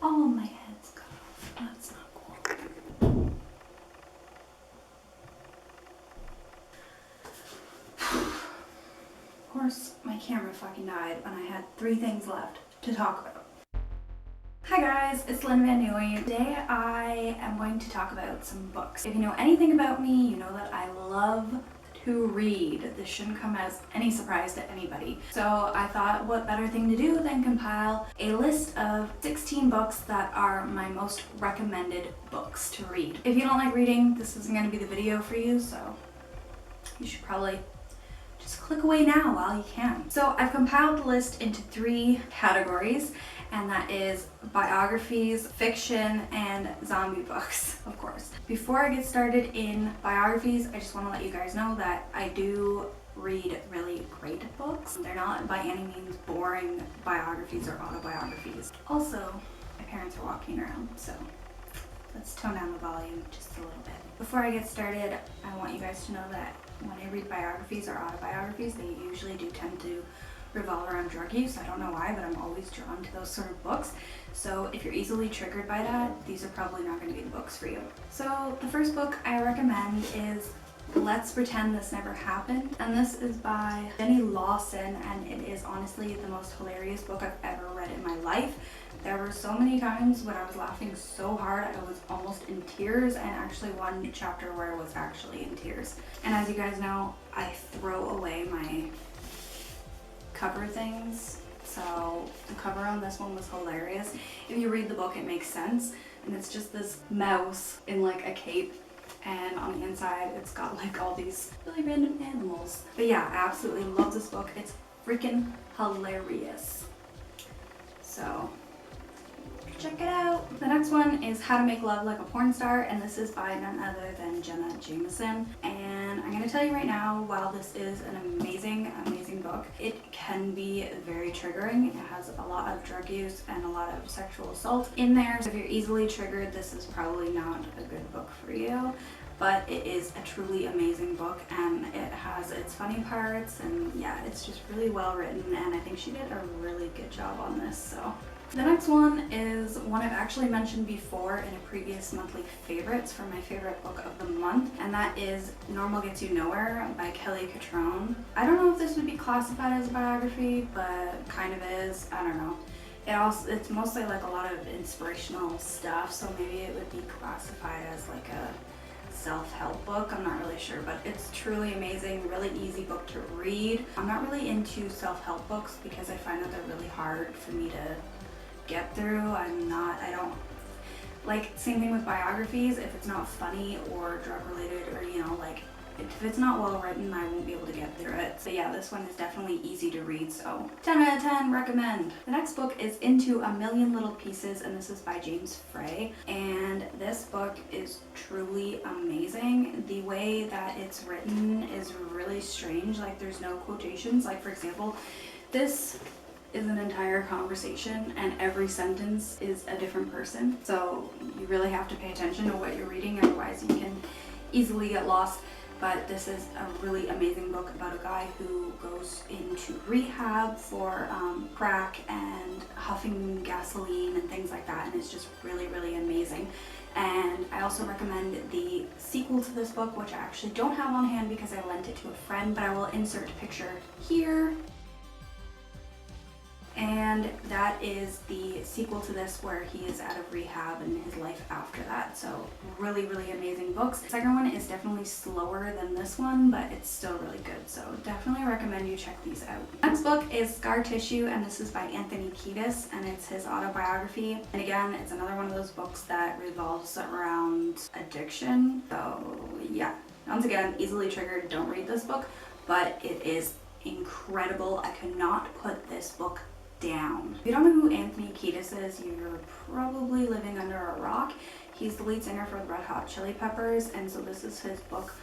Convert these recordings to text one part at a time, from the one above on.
All of my head's cut off. That's not cool. Of course, my camera fucking died and I had 3 things left to talk about. Hi guys, it's LynVanieuy. Today I am going to talk about some books. If you know anything about me, you know that I love to read. This shouldn't come as any surprise to anybody. So I thought what better thing to do than compile a list of 16 books that are my most recommended books to read. If you don't like reading, this isn't going to be the video for you, so you should probably just click away now while you can. So I've compiled the list into 3 categories, and that is biographies, fiction, and zombie books, of course. Before I get started in biographies, I just want to let you guys know that I do read really great books. They're not by any means boring biographies or autobiographies. Also, my parents are walking around, so let's tone down the volume just a little bit. Before I get started, I want you guys to know that when I read biographies or autobiographies, they usually do tend to revolve around drug use. I don't know why, but I'm always drawn to those sort of books. So if you're easily triggered by that, these are probably not going to be the books for you. So the first book I recommend is Let's Pretend This Never Happened, and this is by Lawson, and it is honestly the most hilarious book I've ever read in my life. There were so many times when I was laughing so hard I was almost in tears, and actually one chapter where I was actually in tears. And as you guys know, I throw away my cover things, so the cover on this one was hilarious. If you read the book, it makes sense, and it's just this mouse in like a cape, and on the inside it's got like all these really random animals. But yeah, I absolutely love this book. It's freaking hilarious, so check it out. The next one is How to Make Love Like a Porn Star, and this is by none other than Jenna, Jameson. And I'm gonna tell you right now, while this is an amazing book, it can be very triggering. It has a lot of drug use and a lot of sexual assault in there. So if you're easily triggered, this is probably not a good book for you. But it is a truly amazing book, and it has its funny parts, and yeah, it's just really well written, and I think she did a really good job on this. So the next one is one I've actually mentioned before in a previous monthly favorites for my favorite book of the month, and that is Normal Gets You Nowhere by Cutrone. I don't know if this would be classified as a biography, but kind of is. I don't know. It's mostly like a lot of inspirational stuff, so maybe it would be classified as like a self-help book. I'm not really sure, but it's truly amazing, really easy book to read. I'm not really into self-help books because I find that they're really hard for me to get through. I don't like, same thing with biographies. If it's not funny or drug related, or you know, like if it's not well written, I won't be able to get through it. So yeah, this one is definitely easy to read, so 10 out of 10 recommend. The next book is Into a Million Little Pieces, and this is by James Frey, and this book is truly amazing. The way that it's written is really strange. Like, there's no quotations. Like, for example, this is an entire conversation and every sentence is a different person, so you really have to pay attention to what you're reading, otherwise you can easily get lost. But this is a really amazing book about a guy who goes into rehab for crack and huffing gasoline and things like that, and it's just really amazing. And I also recommend the sequel to this book, which I actually don't have on hand because I lent it to a friend, but I will insert a picture here. And that is the sequel to this, where he is out of rehab and his life after that. So really amazing books. The second one is definitely slower than this one, but it's still really good. So definitely recommend you check these out. Next book is Scar Tissue, and this is by Henri, and it's his autobiography. And again, it's another one of those books that revolves around addiction. So yeah, once again, easily triggered, don't read this book, but it is incredible. I could not put this book down. If you don't know who Kiedis is, you're probably living under a rock. He's the lead singer for the Red Hot Chili Peppers, and so this is his book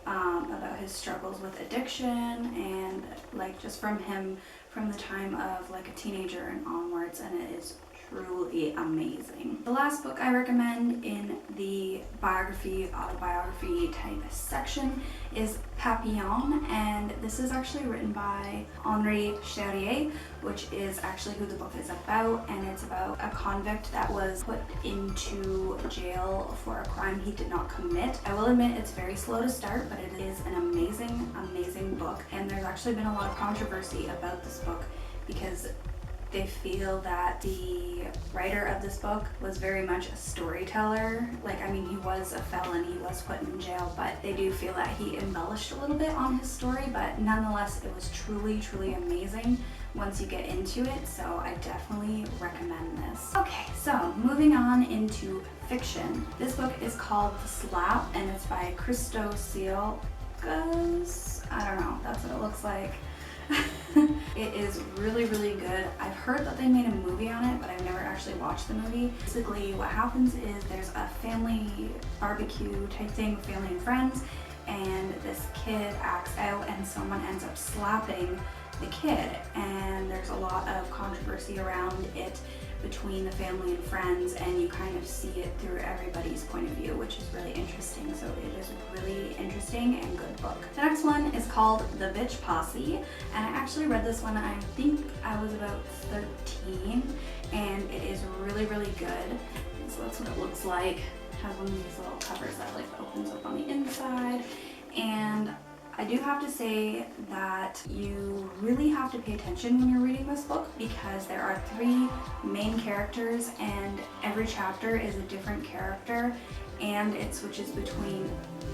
about his struggles with addiction, and like just from him from the time of like a teenager and onwards, and it is truly amazing. The last book I recommend in the biography, autobiography type section is Papillon, and this is actually written by Henri, which is actually who the book is about, and it's about a convict that was put into jail for a crime he did not commit. I will admit it's very slow to start, but it is an amazing, amazing book, and there's actually been a lot of controversy about this book because they feel that the writer of this book was very much a storyteller. Like, I mean, he was a felon, he was put in jail, but they do feel that he embellished a little bit on his story, but nonetheless, it was truly, truly amazing once you get into it, so I definitely recommend this. Okay, so moving on into fiction. This book is called The Slap, and it's by Christos Tsiolkas. I don't know, that's what it looks like. It is really, really good. I've heard that they made a movie on it, but I've never actually watched the movie. Basically, what happens is there's a family barbecue type thing, family and friends, and this kid acts out and someone ends up slapping the kid, and there's a lot of controversy around it between the family and friends, and you kind of see it through everybody's point of view, which is really interesting. So it is a really interesting and good book. The next one is called The Bitch Posse, and I actually read this one, I think I was about 13, and it is really, really good. So that's what it looks like. It has one of these little covers that like opens up on the inside, and I do have to say that you really have to pay attention when you're reading this book because there are 3 main characters and every chapter is a different character, and it switches between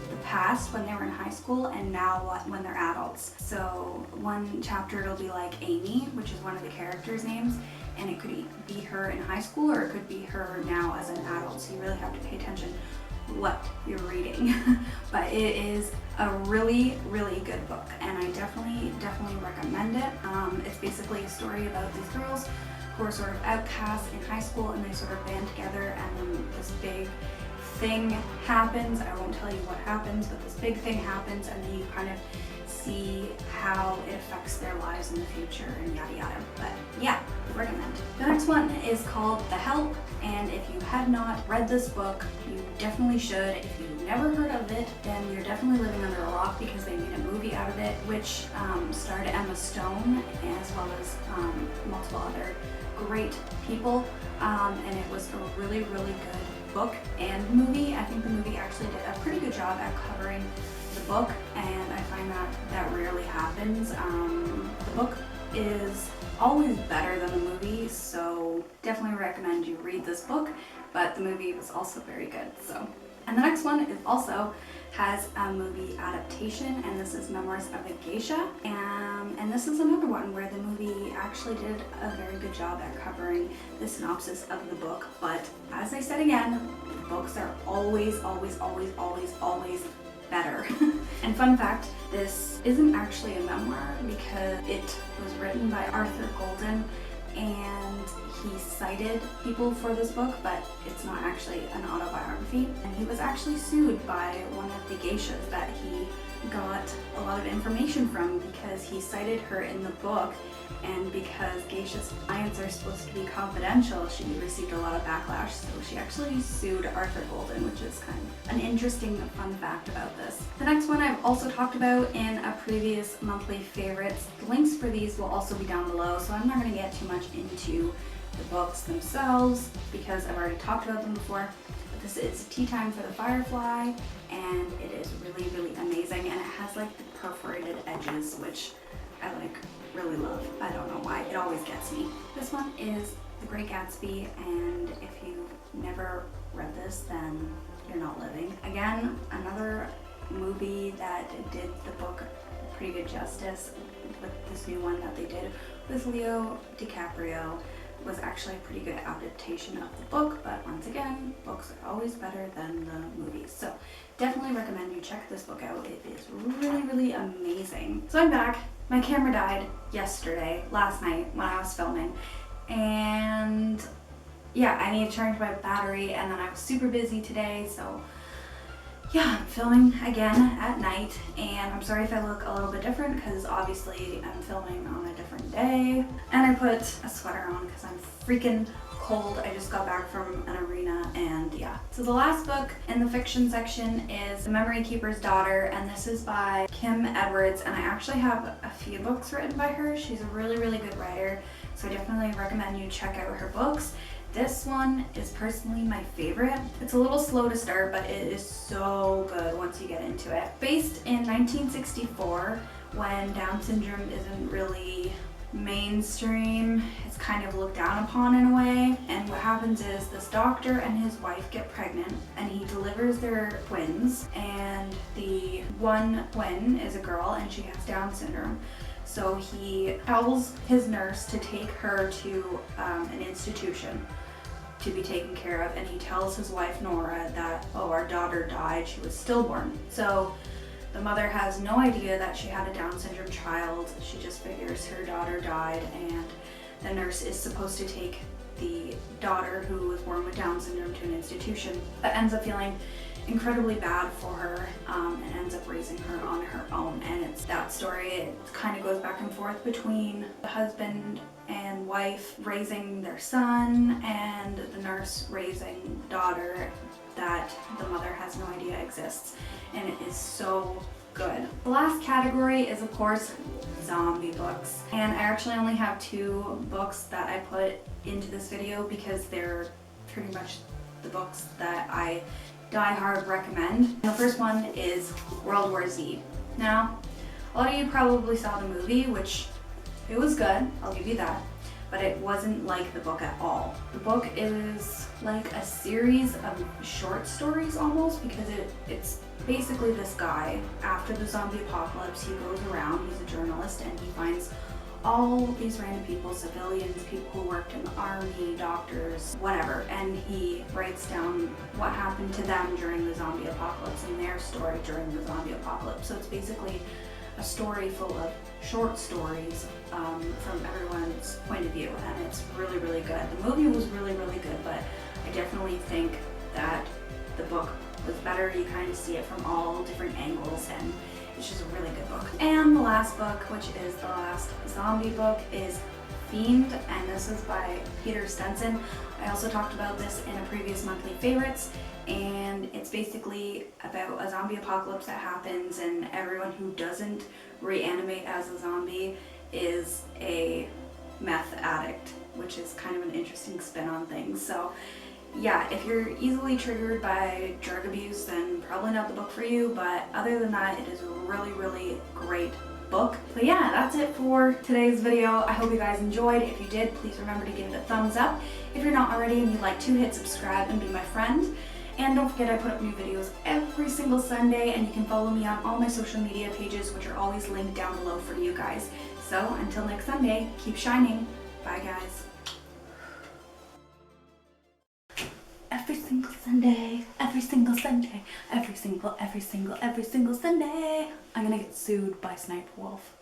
the past when they were in high school and now when they're adults. So one chapter it'll be like Amy, which is one of the characters' names, and it could be her in high school or it could be her now as an adult, so you really have to pay attention what you're reading. But it is a really, really good book, and I definitely recommend it. It's basically a story about these girls who are sort of outcasts in high school, and they sort of band together, and then this big thing happens. I won't tell you what happens, but this big thing happens, and then you kind of see how it affects their lives in the future and yada yada. But yeah, I recommend. The next one is called The Help, and if you have not read this book, you definitely should. If you've never heard of it, then you're definitely living under a rock because they made a movie out of it, which starred Emma Stone as well as multiple other great people, and it was a really, really good book and movie. I think the movie actually did a pretty good job at covering the book, and I find that rarely happens. The book is always better than the movie, so definitely recommend you read this book, but the movie was also very good. So, and the next one is also has a movie adaptation, and this is Memoirs of a Geisha, and this is another one where the movie actually did a very good job at covering the synopsis of the book. But as I said again, books are always better. And fun fact, this isn't actually a memoir because it was written by Arthur Golden, and he cited people for this book, but it's not actually an autobiography. And he was actually sued by one of the geishas that he got a lot of information from because he cited her in the book, and because geishas' clients are supposed to be confidential, she received a lot of backlash, so she actually sued Arthur Golden, which is kind of an interesting fun fact about this. The next one I've also talked about in a previous monthly favorites. The links for these will also be down below, so I'm not going to get too much into the books themselves because I've already talked about them before. But this is Teatime for the Firefly, and it is really, really amazing, and it has like the perforated edges, which I like really love. I don't know why, it always gets me. This one is The Great Gatsby, and if you've never read this, then you're not living. Again, another movie that did the book pretty good justice with this new one that they did with Leo DiCaprio. Was actually a pretty good adaptation of the book, but once again, books are always better than the movies. So definitely recommend you check this book out. It is really, really amazing. So I'm back. My camera died last night when I was filming, and yeah, I need to charge my battery, and then I was super busy today, so Yeah, I'm filming again at night, and I'm sorry if I look a little bit different because obviously I'm filming on a different day. And I put a sweater on because I'm freaking cold. I just got back from an arena, and yeah. So the last book in the fiction section is The Memory Keeper's Daughter, and this is by Kim Edwards, and I actually have a few books written by her. She's a really, really good writer, so I definitely recommend you check out her books. This one is personally my favorite. It's a little slow to start, but it is so good once you get into it. Based in 1964, when Down syndrome isn't really mainstream, it's kind of looked down upon in a way. And what happens is this doctor and his wife get pregnant, and he delivers their twins, and the one twin is a girl and she has Down syndrome. So he tells his nurse to take her to an institution to be taken care of, and he tells his wife Nora that, oh, our daughter died, she was stillborn. So the mother has no idea that she had a Down syndrome child. She just figures her daughter died, and the nurse is supposed to take the daughter who was born with Down syndrome to an institution, but ends up feeling incredibly bad for her and ends up raising her on her own. And it's that story. It kind of goes back and forth between the husband and wife raising their son and the nurse raising the daughter that the mother has no idea exists, and it is so good. The last category is, of course, zombie books, and I actually only have 2 books that I put into this video because they're pretty much the books that I die hard recommend. The first one is World War Z. Now, a lot of you probably saw the movie, which it was good, I'll give you that, but it wasn't like the book at all. The book is like a series of short stories almost, because it's basically this guy, after the zombie apocalypse, he goes around, he's a journalist, and he finds all these random people, civilians, people who worked in the army, doctors, whatever, and he writes down what happened to them during the zombie apocalypse and their story during the zombie apocalypse. So it's basically a story full of short stories from everyone's point of view, and it's really, really good. The movie was really, really good, but I definitely think that the book was better. You kind of see it from all different angles, and it's just a really good book. And the last book, which is the last zombie book, is Fiend, and this is by Peter Stenson. I also talked about this in a previous monthly favorites, and it's basically about a zombie apocalypse that happens, and everyone who doesn't reanimate as a zombie is a meth addict, which is kind of an interesting spin on things. So yeah, if you're easily triggered by drug abuse, then probably not the book for you, but other than that, it is a really, really great book. But yeah, that's it for today's video. I hope you guys enjoyed. If you did, please remember to give it a thumbs up. If you're not already and you'd like to, hit subscribe and be my friend. And don't forget, I put up new videos every single Sunday, and you can follow me on all my social media pages, which are always linked down below for you guys. So until next Sunday, keep shining. Bye guys. Every single Sunday, every single Sunday, every single Sunday. I'm gonna get sued by Sniper Wolf.